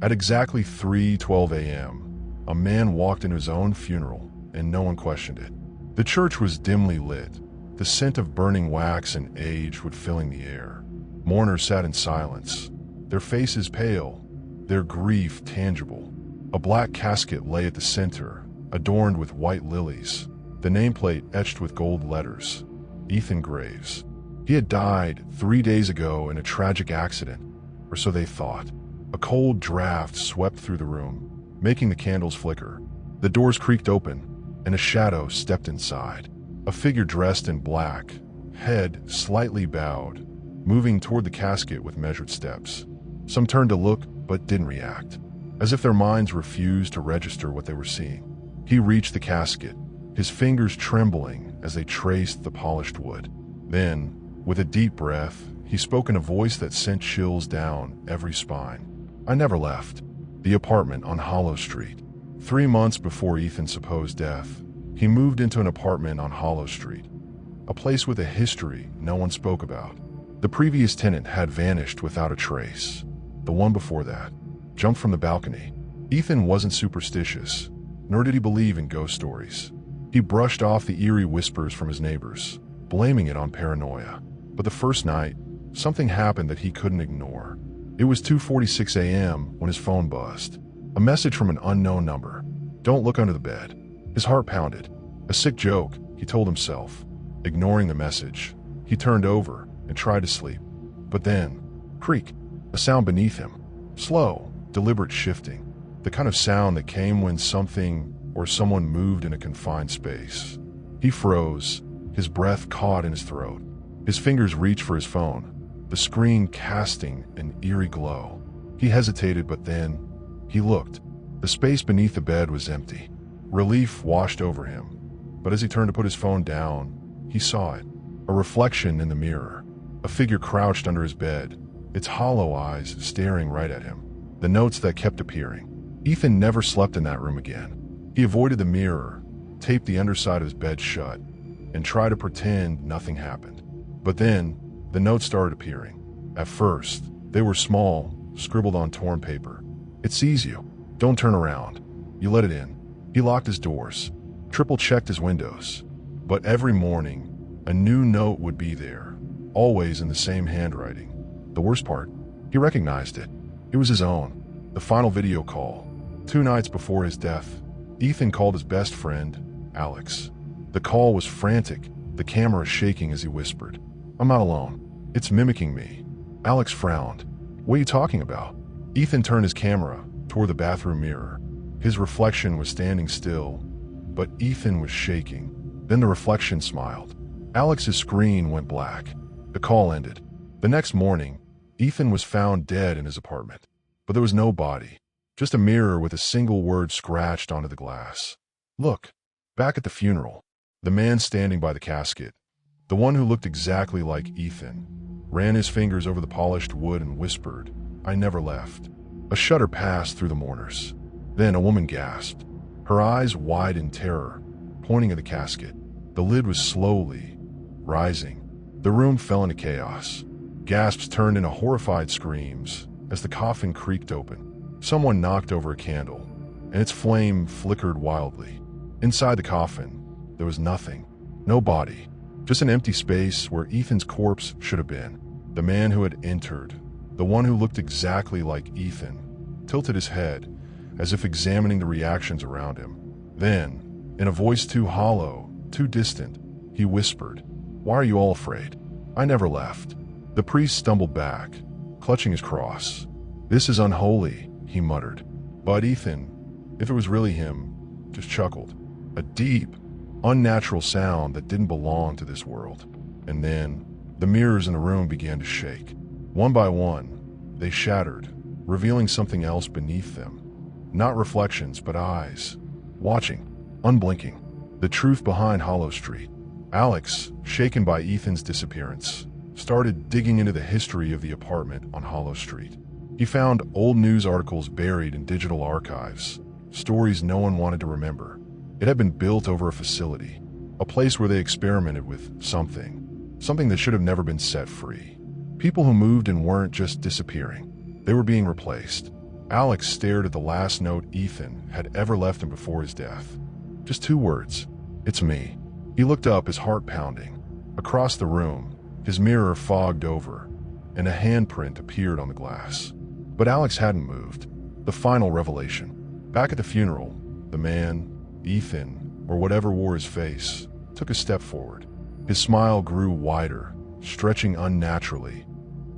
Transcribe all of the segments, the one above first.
At exactly 3:12 a.m., a man walked into his own funeral, and no one questioned it. The church was dimly lit. The scent of burning wax and age was filling the air. Mourners sat in silence, their faces pale, their grief tangible. A black casket lay at the center, adorned with white lilies, the nameplate etched with gold letters, Ethan Graves. He had died 3 days ago in a tragic accident, or so they thought. A cold draft swept through the room, making the candles flicker. The doors creaked open, and a shadow stepped inside. A figure dressed in black, head slightly bowed, moving toward the casket with measured steps. Some turned to look, but didn't react, as if their minds refused to register what they were seeing. He reached the casket, his fingers trembling as they traced the polished wood. Then, with a deep breath, he spoke in a voice that sent chills down every spine. "I never left the apartment on Hollow Street." 3 months before Ethan's supposed death, he moved into an apartment on Hollow Street, a place with a history no one spoke about. The previous tenant had vanished without a trace. The one before that jumped from the balcony. Ethan wasn't superstitious, nor did he believe in ghost stories. He brushed off the eerie whispers from his neighbors, blaming it on paranoia. But the first night, something happened that he couldn't ignore. It was 2:46 a.m. when his phone buzzed. A message from an unknown number. "Don't look under the bed." His heart pounded. A sick joke, he told himself. Ignoring the message, he turned over and tried to sleep. But then, creak, a sound beneath him. Slow, deliberate shifting. The kind of sound that came when something or someone moved in a confined space. He froze, his breath caught in his throat. His fingers reached for his phone, the screen casting an eerie glow. He hesitated, but then he looked. The space beneath the bed was empty. Relief washed over him, but as he turned to put his phone down, he saw it. A reflection in the mirror. A figure crouched under his bed, its hollow eyes staring right at him. The notes that kept appearing. Ethan never slept in that room again. He avoided the mirror, taped the underside of his bed shut, and tried to pretend nothing happened. But then, the notes started appearing. At first, they were small, scribbled on torn paper. "It sees you. Don't turn around. You let it in." He locked his doors, triple-checked his windows. But every morning, a new note would be there, always in the same handwriting. The worst part, he recognized it. It was his own. The final video call. 2 nights before his death, Ethan called his best friend, Alex. The call was frantic, the camera shaking as he whispered, "I'm not alone. It's mimicking me." Alex frowned. "What are you talking about?" Ethan turned his camera toward the bathroom mirror. His reflection was standing still, but Ethan was shaking. Then the reflection smiled. Alex's screen went black. The call ended. The next morning, Ethan was found dead in his apartment. But there was no body, just a mirror with a single word scratched onto the glass. "Look." Back at the funeral, the man standing by the casket, the one who looked exactly like Ethan, ran his fingers over the polished wood and whispered, "I never left." A shudder passed through the mourners. Then a woman gasped, her eyes wide in terror, pointing at the casket. The lid was slowly rising. The room fell into chaos. Gasps turned into horrified screams as the coffin creaked open. Someone knocked over a candle, and its flame flickered wildly. Inside the coffin, there was nothing. No body. Just an empty space where Ethan's corpse should have been. The man who had entered, the one who looked exactly like Ethan, tilted his head as if examining the reactions around him. Then, in a voice too hollow, too distant, he whispered, "Why are you all afraid? I never left." The priest stumbled back, clutching his cross. "This is unholy," he muttered. But Ethan, if it was really him, just chuckled. A deep, unnatural sound that didn't belong to this world. And then, the mirrors in the room began to shake. One by one, they shattered, revealing something else beneath them. Not reflections, but eyes. Watching, unblinking. The truth behind Hollow Street. Alex, shaken by Ethan's disappearance, started digging into the history of the apartment on Hollow Street. He found old news articles buried in digital archives, stories no one wanted to remember. It had been built over a facility, a place where they experimented with something that should have never been set free. People who moved in weren't just disappearing, they were being replaced. Alex stared at the last note Ethan had ever left him before his death. Just 2 words. It's me. He looked up, his heart pounding. Across the room, his mirror fogged over, and a handprint appeared on the glass. But Alex hadn't moved. The final revelation. Back at the funeral, the man, Ethan, or whatever wore his face, took a step forward. His smile grew wider, stretching unnaturally,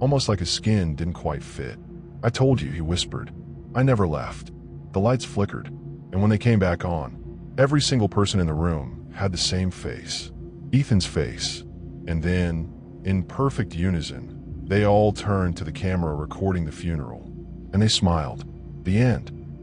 almost like his skin didn't quite fit. "I told you," he whispered. "I never left." The lights flickered, and when they came back on, every single person in the room had the same face. Ethan's face. And then, in perfect unison, they all turned to the camera recording the funeral. And they smiled. The end.